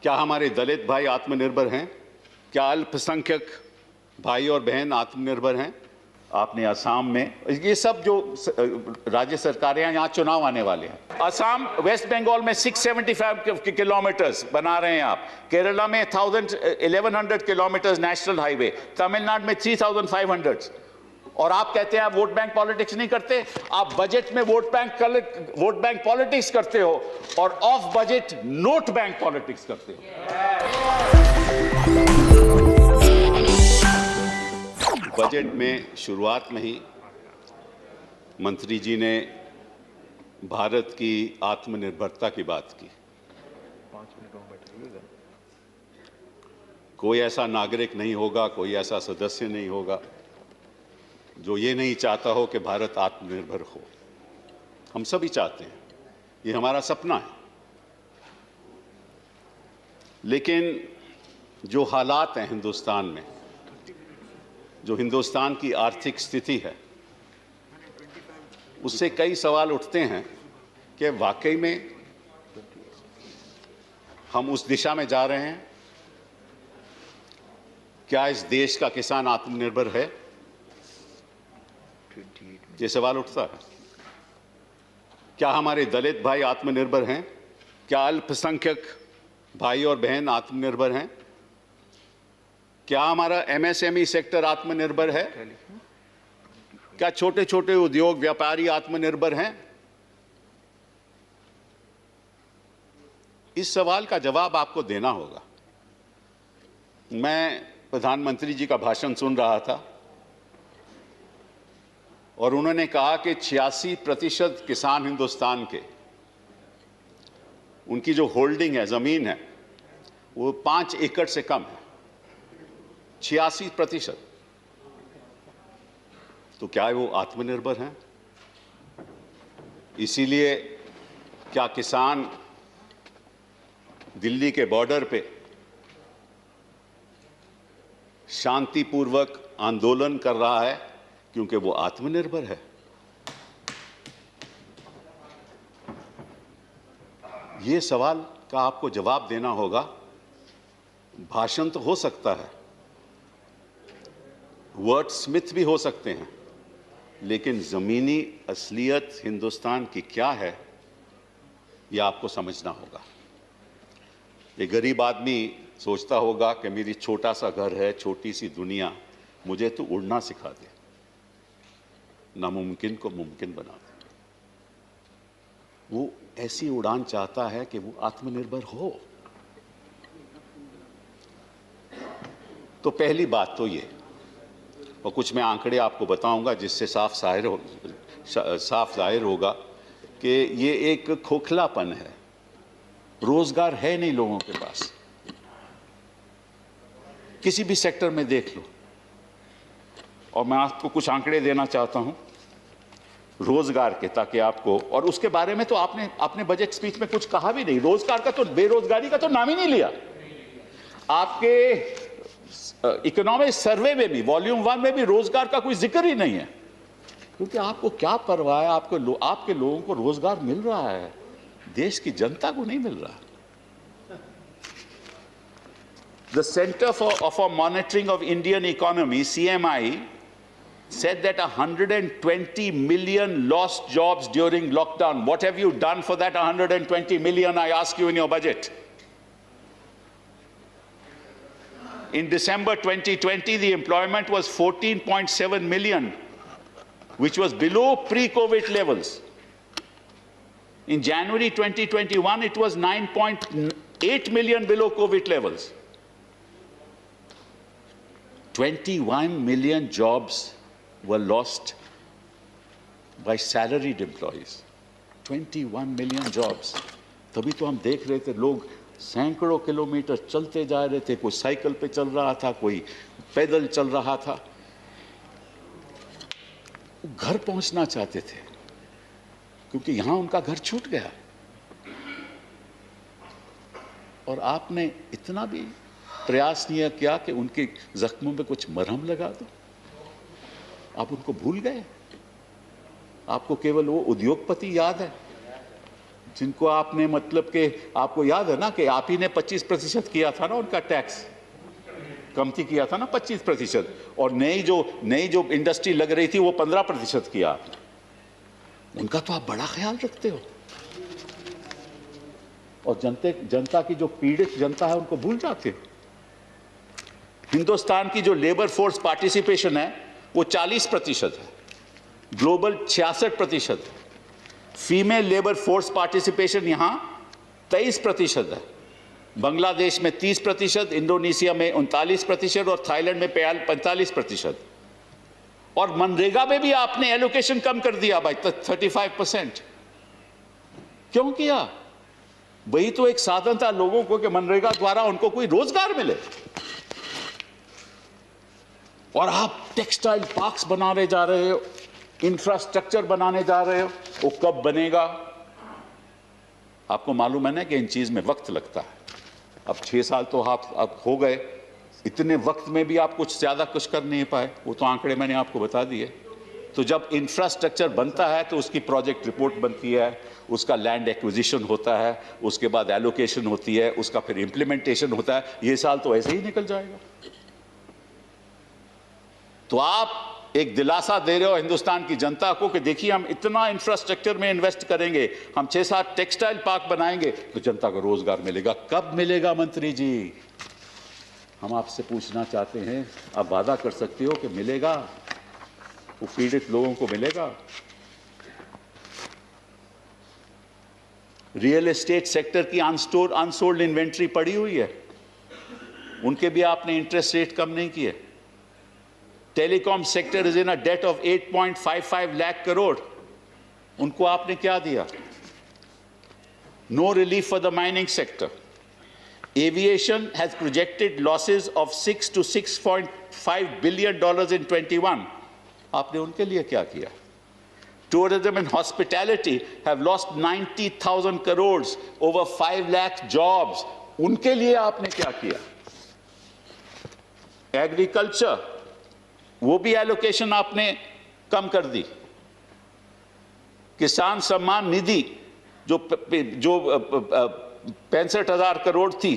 क्या हमारे दलित भाई आत्मनिर्भर हैं? क्या अल्पसंख्यक भाई और बहन आत्मनिर्भर हैं? आपने असम में, ये सब जो राज्य सरकारें हैं, यहाँ चुनाव आने वाले हैं। असम, वेस्ट बंगाल में 675 किलोमीटर्स बना रहे हैं आप, केरला में 1100 किलोमीटर्स नेशनल हाईवे, तमिलनाडु में 3500, और आप कहते हैं आप वोट बैंक पॉलिटिक्स नहीं करते। आप बजट में वोट बैंक पॉलिटिक्स करते हो और of budget note bank politics करते हो। बजट में शुरुआत में ही मंत्री जी ने भारत की आत्मनिर्भरता की बात की। कोई ऐसा नागरिक नहीं होगा, कोई ऐसा सदस्य नहीं होगा जो ये नहीं चाहता हो कि भारत आत्मनिर्भर हो। हम सभी चाहते हैं, ये हमारा सपना है। लेकिन जो हालात हैं हिंदुस्तान में, जो हिंदुस्तान की आर्थिक स्थिति है, उससे कई सवाल उठते हैं कि वाकई में हम उस दिशा में जा रहे हैं। क्या इस देश का किसान आत्मनिर्भर है? ये सवाल उठता है। क्या हमारे दलित भाई आत्मनिर्भर हैं? क्या अल्पसंख्यक भाई और बहन आत्मनिर्भर हैं? क्या हमारा एमएसएमई सेक्टर आत्मनिर्भर है? क्या छोटे छोटे उद्योग व्यापारी आत्मनिर्भर हैं? इस सवाल का जवाब आपको देना होगा। मैं प्रधानमंत्री जी का भाषण सुन रहा था और उन्होंने कहा कि 86% किसान हिंदुस्तान के, उनकी जो होल्डिंग है, जमीन है, वो 5 एकड़ से कम है। 86%। तो क्या वो आत्मनिर्भर हैं? इसीलिए क्या किसान दिल्ली के बॉर्डर पे शांतिपूर्वक आंदोलन कर रहा है क्योंकि वो आत्मनिर्भर है? ये सवाल का आपको जवाब देना होगा। भाषण तो हो सकता है, वर्ड स्मिथ भी हो सकते हैं, लेकिन जमीनी असलियत हिंदुस्तान की क्या है, यह आपको समझना होगा। एक गरीब आदमी सोचता होगा कि मेरी छोटा सा घर है, छोटी सी दुनिया, मुझे तो उड़ना सिखा दे, नामुमकिन को मुमकिन बना दे। वो ऐसी उड़ान चाहता है कि वो आत्मनिर्भर हो। तो पहली बात तो ये, और कुछ मैं आंकड़े आपको बताऊंगा जिससे साफ जाहिर होगा कि ये एक खोखलापन है। रोजगार है नहीं लोगों के पास, किसी भी सेक्टर में देख लो। और मैं आपको कुछ आंकड़े देना चाहता हूं रोजगार के, ताकि आपको, और उसके बारे में तो आपने अपने बजट स्पीच में कुछ कहा भी नहीं। रोजगार का तो, बेरोजगारी का तो नाम ही नहीं लिया। आपके इकोनॉमिक सर्वे में भी, वॉल्यूम 1 में भी रोजगार का कोई जिक्र ही नहीं है। क्योंकि आपको क्या परवाह है? आपके लोगों को रोजगार मिल रहा है, देश की जनता को नहीं मिल रहा। The Center for Monitoring of Indian Economy, CMI, said that 120 million lost jobs during lockdown. What have you done for that 120 million, I ask you, in your budget? In December 2020, the employment was 14.7 million, which was below pre-COVID levels. In January 2021, it was 9.8 million below COVID levels. 21 million jobs were lost by salaried employees. 21 million jobs. तभी तो हम देख रहे थे लोग सैकड़ों kilometre चलते जा रहे थे, कोई साइकिल पे चल रहा था, कोई पैदल चल रहा था। घर पहुंचना चाहते थे क्योंकि यहां उनका घर छूट गया। और आपने इतना भी प्रयास नहीं किया कि उनके जख्मों पे कुछ मरहम लगा दो। आप उनको भूल गए। आपको केवल वो उद्योगपति याद है जिनको आपने मतलब कि आपको याद है ना कि आप ही ने 25% किया था ना उनका टैक्स, कमती किया था ना 25%, और नई जो इंडस्ट्री लग रही थी वो 15% किया आपने। उनका तो आप बड़ा ख्याल रखते हो, और जनता की जो पीड़ित जनता है उनको भूल जाते हो। हिंदुस्तान की जो लेबर फोर्स पार्टिसिपेशन है वो 40% है, ग्लोबल 66% है। फीमेल लेबर फोर्स पार्टिसिपेशन यहां 23% है, बांग्लादेश में 30%, इंडोनेशिया में 39% और थाईलैंड में 45%। और मनरेगा में भी आपने एलोकेशन कम कर दिया भाई 35%। क्यों किया? वही तो एक साधन था लोगों को कि मनरेगा द्वारा उनको कोई रोजगार मिले। और आप टेक्सटाइल पार्क्स बनाने जा रहे हो, इंफ्रास्ट्रक्चर बनाने जा रहे हो, वो कब बनेगा? आपको मालूम है ना कि इन चीज में वक्त लगता है। अब 6 साल तो आप अब हो गए, इतने वक्त में भी आप कुछ ज्यादा कुछ कर नहीं पाए, वो तो आंकड़े मैंने आपको बता दिए। तो जब इंफ्रास्ट्रक्चर बनता है तो उसकी प्रोजेक्ट रिपोर्ट बनती है, उसका लैंड एक्विजिशन होता है, उसके बाद एलोकेशन होती है, उसका फिर इंप्लीमेंटेशन होता है। ये साल तो ऐसे ही निकल जाएगा। तो आप एक दिलासा दे रहे हो हिंदुस्तान की जनता को कि देखिए हम इतना इंफ्रास्ट्रक्चर में इन्वेस्ट करेंगे, हम 6-7 टेक्सटाइल पार्क बनाएंगे तो जनता को रोजगार मिलेगा। कब मिलेगा मंत्री जी? हम आपसे पूछना चाहते हैं, आप वादा कर सकते हो कि मिलेगा, वो पीड़ित लोगों को मिलेगा? रियल एस्टेट सेक्टर की अनसोल्ड इन्वेंट्री पड़ी हुई है, उनके भी आपने इंटरेस्ट रेट कम नहीं किए। Telecom sector is in a debt of 8.55 lakh crore, उनको आपने क्या दिया? No relief for the mining sector. Aviation has projected losses of $6 to $6.5 billion in 21, आपने उनके लिए क्या किया? Tourism and hospitality have lost 90,000 crores, over 5 lakh jobs, उनके लिए आपने क्या किया? एग्रीकल्चर, वो भी एलोकेशन आपने कम कर दी। किसान सम्मान निधि जो 65,000 करोड़ थी,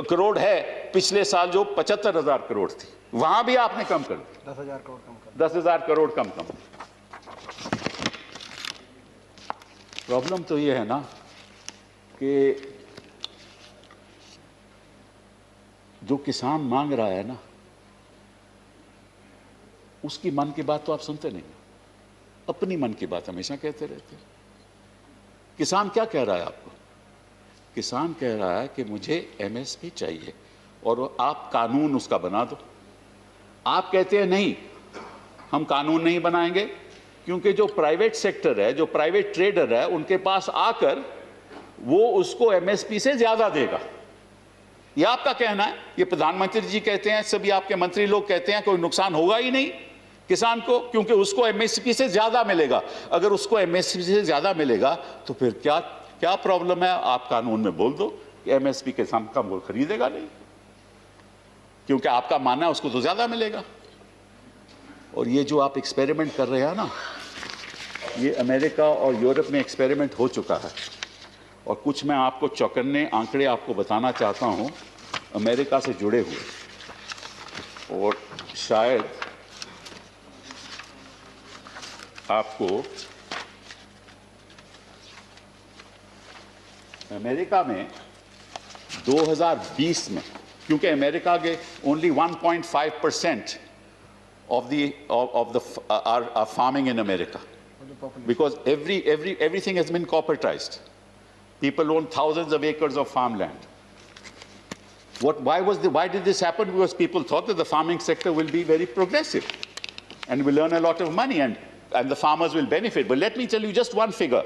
करोड़ है, पिछले साल जो 75,000 करोड़ थी, वहां भी आपने कम कर दी। 10,000 करोड़ कम कर। 10,000 करोड़ कम। प्रॉब्लम तो ये है ना कि जो किसान मांग रहा है ना, उसकी मन की बात तो आप सुनते नहीं, अपनी मन की बात हमेशा कहते रहते हैं। किसान क्या कह रहा है आपको? किसान कह रहा है कि मुझे एमएसपी चाहिए, और आप कानून उसका बना दो। आप कहते हैं नहीं, हम कानून नहीं बनाएंगे, क्योंकि जो प्राइवेट सेक्टर है, जो प्राइवेट ट्रेडर है, उनके पास आकर वो उसको एमएसपी से ज्यादा देगा। ये आपका कहना है, ये प्रधानमंत्री जी कहते हैं, सभी आपके मंत्री लोग कहते हैं कोई नुकसान होगा ही नहीं किसान को, क्योंकि उसको एमएसपी से ज्यादा मिलेगा। अगर उसको एमएसपी से ज्यादा मिलेगा तो फिर क्या प्रॉब्लम है? आप कानून में बोल दो कि एमएसपी किसान का वो खरीदेगा नहीं, क्योंकि आपका मानना है उसको तो ज्यादा मिलेगा। और ये जो आप एक्सपेरिमेंट कर रहे हैं ना, ये अमेरिका और यूरोप में एक्सपेरिमेंट हो चुका है। और कुछ मैं आपको चौकन्ने आंकड़े आपको बताना चाहता हूं अमेरिका से जुड़े हुए, और शायद आपको अमेरिका में 2020 में, क्योंकि अमेरिका के only 1.5% of the are farming in America, because everything has been corporatized. People own thousands of acres of farmland. Why did this happen? Because people thought that the farming sector will be very progressive and will earn a lot of money, and the farmers will benefit. But let me tell you just one figure.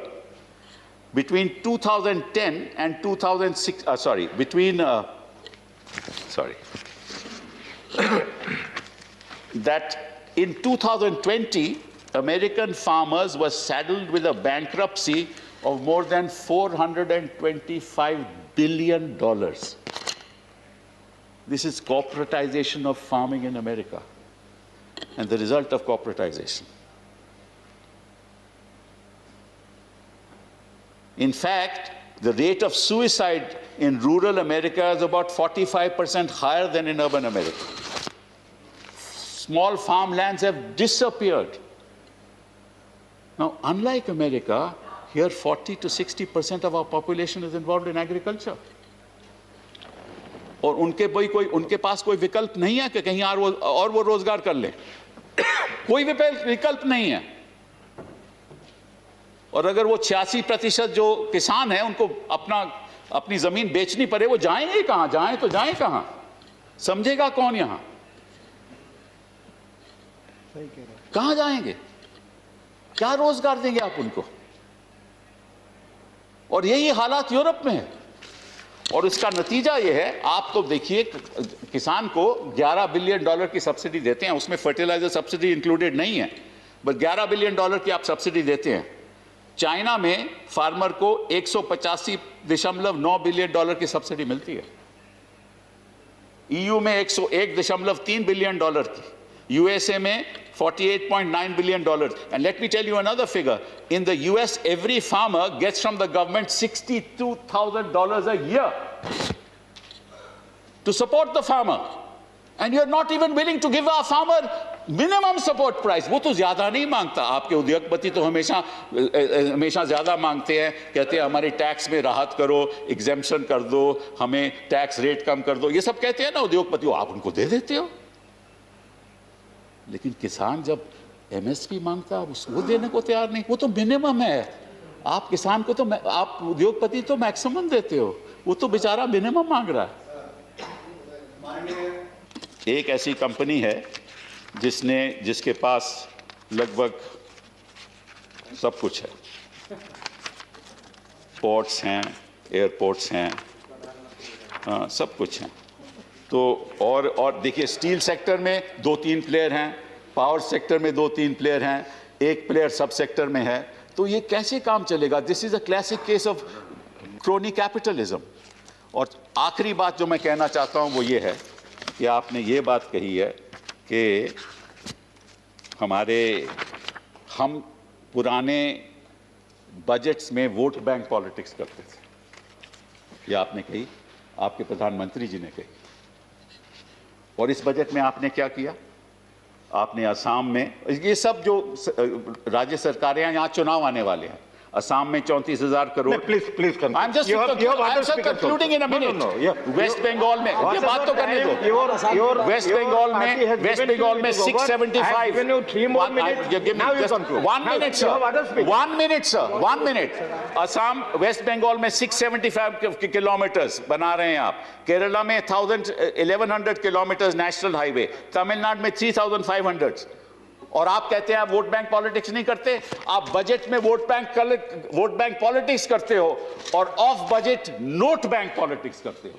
Between 2010 and 2006, that in 2020, American farmers were saddled with a bankruptcy of more than $425 billion. This is corporatization of farming in America, and the result of corporatization. In fact, the rate of suicide in rural America is about 45% higher than in urban America. Small farmlands have disappeared. Now, unlike America, here 40 to 60% of our population is involved in agriculture. और उनके पास कोई विकल्प नहीं है कि कहीं और वो रोजगार कर ले। कोई विकल्प नहीं है। और अगर वो 86% जो किसान हैं उनको अपनी जमीन बेचनी पड़े, वो जाएंगे कहां? जाएं कहां? समझेगा कौन यहां? कहां जाएंगे? क्या रोजगार देंगे आप उनको? और यही हालात यूरोप में है। और इसका नतीजा यह है, आप तो देखिए, किसान को $11 बिलियन की सब्सिडी देते हैं, उसमें फर्टिलाइजर सब्सिडी इंक्लूडेड नहीं है, बस $11 बिलियन की आप सब्सिडी देते हैं। चाइना में फार्मर को $185.9 बिलियन की सब्सिडी मिलती है। ईयू में $101.3 बिलियन की, यूएसए में $48.9 billion. And let me tell you another figure. In the US, every farmer gets from the government $62,000 a year to support the farmer. And you're not even willing to give our farmer minimum support price. वो तो ज्यादा नहीं मांगता। आपके उद्योगपति तो हमेशा ज्यादा मांगते हैं, कहते हैं हमारे टैक्स में राहत करो, एग्जेम्पशन कर दो, हमें टैक्स रेट कम कर दो, ये सब कहते हैं ना उद्योगपति, आप उनको दे देते हो। लेकिन किसान जब एमएसपी मांगता है, वो देने को तैयार नहीं। वो तो मिनिमम है। आप किसान को तो, आप उद्योगपति तो मैक्सिमम देते हो, वो तो बेचारा मिनिमम मांग रहा है। एक ऐसी कंपनी है जिसके पास लगभग सब कुछ है, पोर्ट्स हैं, एयरपोर्ट्स हैं, सब कुछ है। तो और देखिए, स्टील सेक्टर में 2-3 प्लेयर हैं, पावर सेक्टर में 2-3 प्लेयर हैं, एक प्लेयर सब सेक्टर में है। तो ये कैसे काम चलेगा? This is a classic case of crony capitalism. और आखिरी बात जो मैं कहना चाहता हूं वो ये है कि आपने ये बात कही है कि हम पुराने बजट्स में वोट बैंक पॉलिटिक्स करते थे। ये आपने कही, आपके प्रधानमंत्री जी ने कही। और इस बजट में आपने क्या किया? आपने असम में, ये सब जो राज्य सरकारें हैं, यहाँ चुनाव आने वाले हैं, असम में 34,000 crore. Please I am just concluding in a minute. West Bengal में, ये बात तो करने दो। वेस्ट बंगाल में 675। 1 मिनट। असम, वेस्ट बंगाल में 675 किलोमीटर्स बना रहे हैं आप। केरला में 1100 किलोमीटर्स नेशनल हाईवे, तमिलनाडु में 3500। और आप कहते हैं आप वोट बैंक पॉलिटिक्स नहीं करते। आप बजट में वोट बैंक पॉलिटिक्स करते हो और of budget note bank politics करते हो।